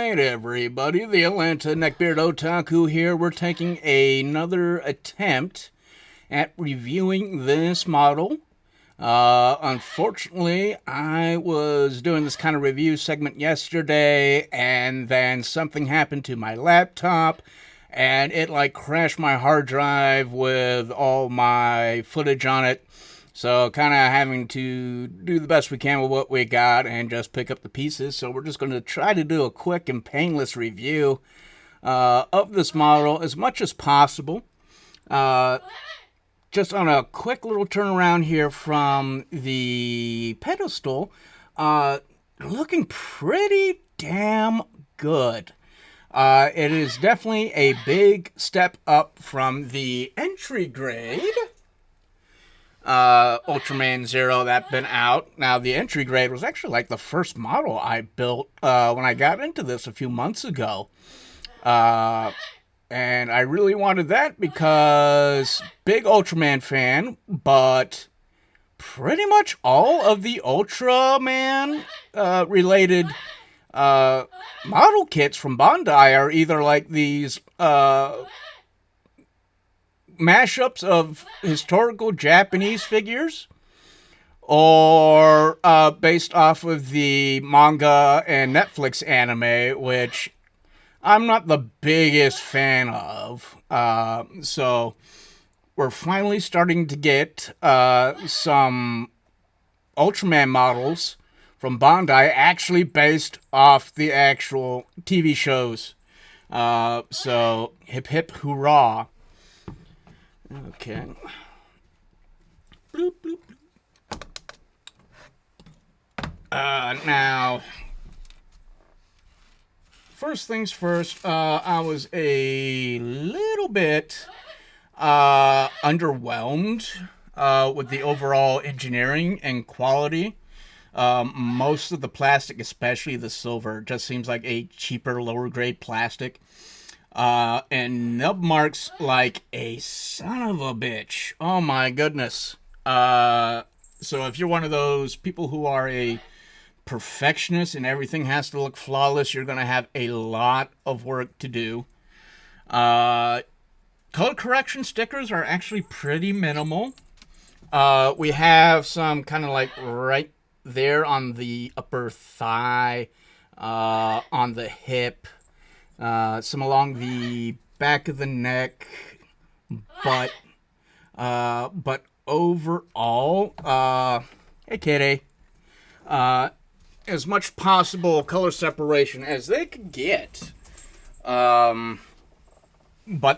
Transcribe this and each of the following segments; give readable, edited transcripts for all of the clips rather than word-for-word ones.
Alright, everybody, the Atlanta Neckbeard Otaku here. We're taking another attempt at reviewing this model. Unfortunately, I was doing this kind of review segment yesterday, and then something happened to my laptop, and it crashed my hard drive with all my footage on it. So kind of having to do the best we can with what we got and just pick up the pieces. So we're just going to try to do a quick and painless review of this model as much as possible. Just on a quick little turnaround here from the pedestal, looking pretty damn good. It is definitely a big step up from the entry grade Ultraman Zero that been out. Now, the entry grade was actually the first model I built when I got into this a few months ago. And I really wanted that because big Ultraman fan, but pretty much all of the Ultraman related model kits from Bandai are either these mashups of historical Japanese figures or based off of the manga and Netflix anime, which I'm not the biggest fan of. So we're finally starting to get some Ultraman models from Bandai actually based off the actual TV shows. So hip hip hurrah. Okay. Bloop, bloop, bloop. Now, first things first, I was a little bit underwhelmed with the overall engineering and quality. Most of the plastic, especially the silver, just seems like a cheaper, lower grade plastic. And nub marks like a son of a bitch. Oh my goodness. So if you're one of those people who are a perfectionist and everything has to look flawless, you're going to have a lot of work to do. Color correction stickers are actually pretty minimal. We have some kind of right there on the upper thigh, on the hip, some along the back of the neck, but overall, hey kitty, as much possible color separation as they could get. But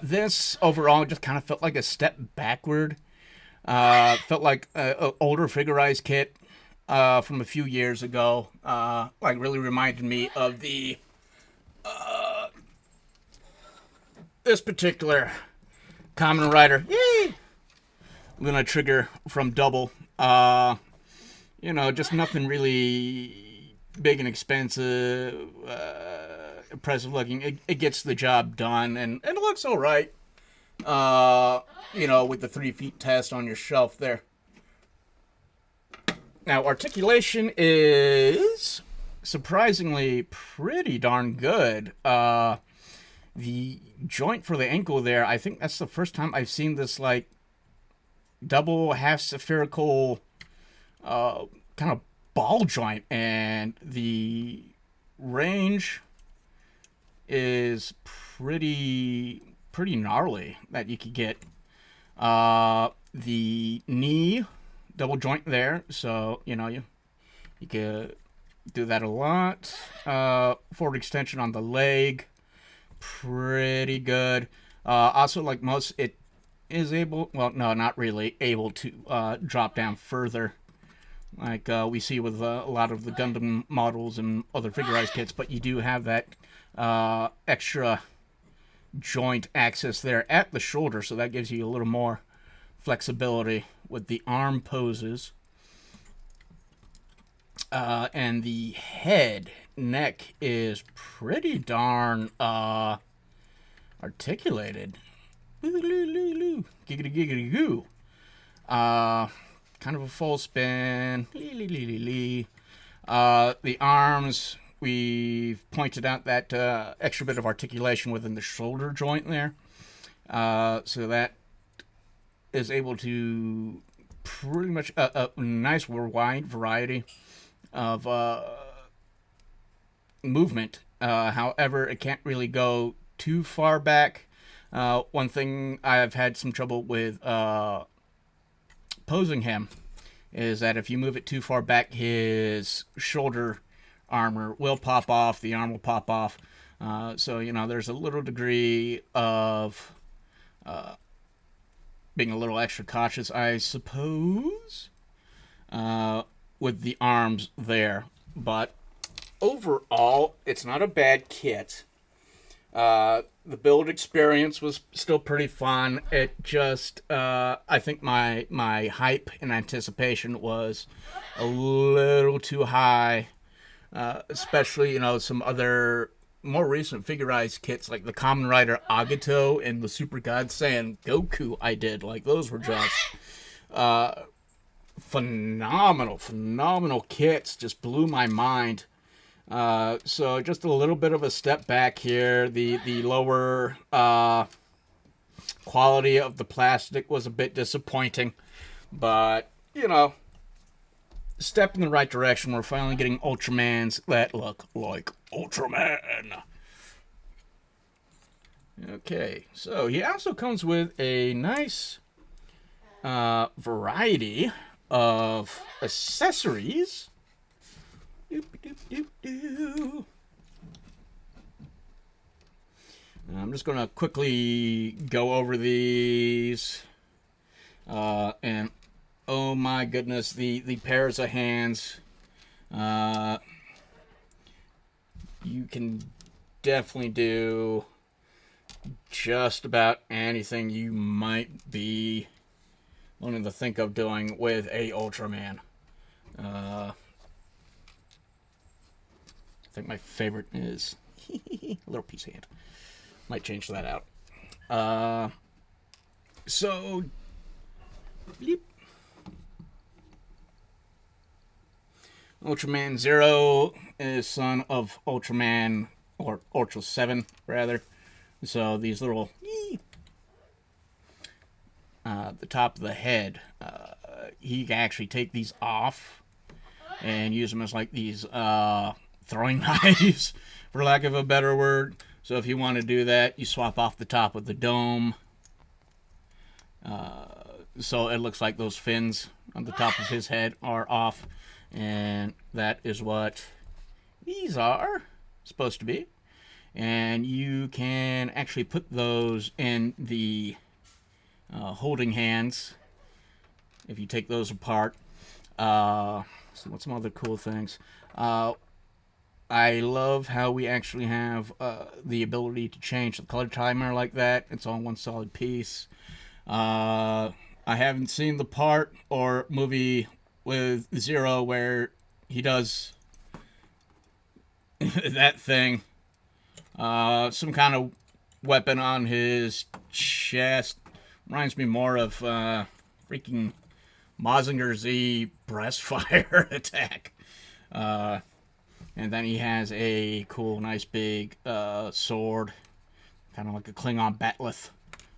this overall just kind of felt like a step backward. Felt like an older figurized kit from a few years ago. Really reminded me of the this particular Kamen Rider. Yay! Luna Trigger from Double. Just nothing really big and expensive, impressive looking. It gets the job done, and it looks all right. With the 3 feet test on your shelf there. Now, articulation is surprisingly pretty darn good. The joint for the ankle there, I think that's the first time I've seen this double half spherical kind of ball joint, and the range is pretty gnarly that you could get. The knee double joint there, so you could do that a lot. Forward extension on the leg, pretty good. Also, like most, it is able, well, no, not really able to drop down further, like we see with a lot of the Gundam models and other figurized kits, but you do have that extra joint access there at the shoulder, so that gives you a little more flexibility with the arm poses. And the neck is pretty darn articulated. Giggity giggity goo. Kind of a full spin. The arms we've pointed out that extra bit of articulation within the shoulder joint there. So that is able to pretty much a nice wide variety of movement. However, it can't really go too far back. One thing I've had some trouble with posing him is that if you move it too far back, his shoulder armor will pop off, the arm will pop off. So, there's a little degree of being a little extra cautious, I suppose, with the arms there. But overall, it's not a bad kit. The build experience was still pretty fun. It just, I think my hype and anticipation was a little too high. Especially, some other more recent figurized kits like the Kamen Rider Agato and the Super God Saiyan Goku I did. Like, those were just phenomenal kits. Just blew my mind. So just a little bit of a step back here. The lower quality of the plastic was a bit disappointing. But, step in the right direction. We're finally getting Ultramans that look like Ultraman. Okay, so he also comes with a nice variety of accessories. I'm just going to quickly go over these. And oh my goodness, the pairs of hands. You can definitely do just about anything you might be wanting to think of doing with a Ultraman. I think my favorite is a little piece of hand. Might change that out. So, bleep. Ultraman Zero is son of Ultraman, or Ultra 7, rather. So these little, the top of the head, he can actually take these off and use them as like these throwing knives, for lack of a better word. So if you want to do that, you swap off the top of the dome. So it looks like those fins on the top of his head are off. And that is what these are supposed to be. And you can actually put those in the holding hands if you take those apart. So what's some other cool things? I love how we actually have the ability to change the color timer like that. It's all one solid piece. I haven't seen the part or movie with Zero where he does that thing. Some kind of weapon on his chest. Reminds me more of freaking Mazinger Z breast fire attack. And then he has a cool, nice big sword. Kind of like a Klingon bat'leth,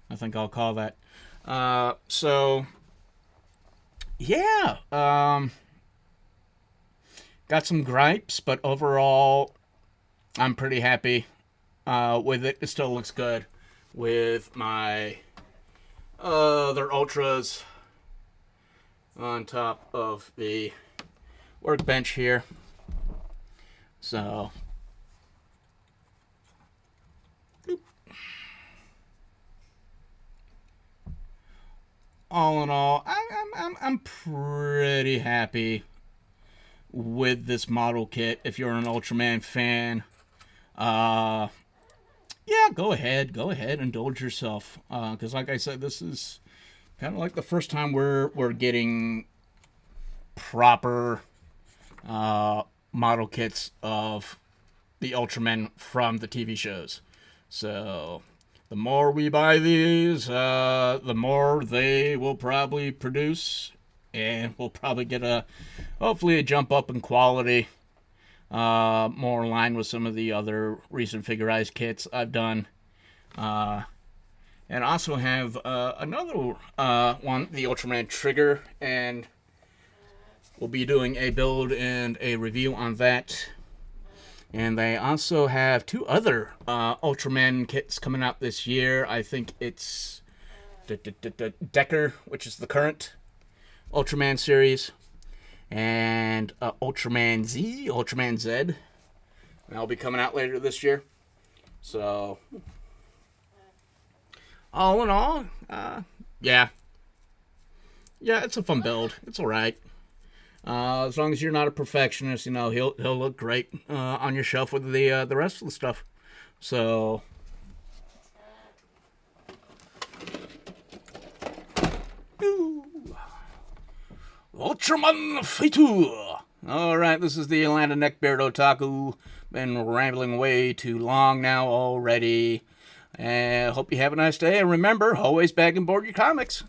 I think I'll call that. So, yeah. Got some gripes, but overall, I'm pretty happy with it. It still looks good with my other Ultras on top of the workbench here. So, all in all, I'm pretty happy with this model kit. If you're an Ultraman fan, yeah, go ahead, indulge yourself. Because like I said, this is kind of like the first time we're getting proper model kits of the Ultramen from the TV shows. So the more we buy these, the more they will probably produce, and we'll probably get hopefully a jump up in quality. more in line with some of the other recent Figurized kits I've done. And also have another one, the Ultraman Trigger, and we'll be doing a build and a review on that. And they also have two other Ultraman kits coming out this year. I think it's Decker, which is the current Ultraman series, and Ultraman Z, Ultraman Z. And that'll be coming out later this year. So, all in all, yeah, it's a fun build. It's all right. As long as you're not a perfectionist, he'll look great on your shelf with the rest of the stuff. So, Ultraman Fighter. All right, this is the Atlanta Neckbeard Otaku. Been rambling way too long now already. And hope you have a nice day. And remember, always bag and board your comics.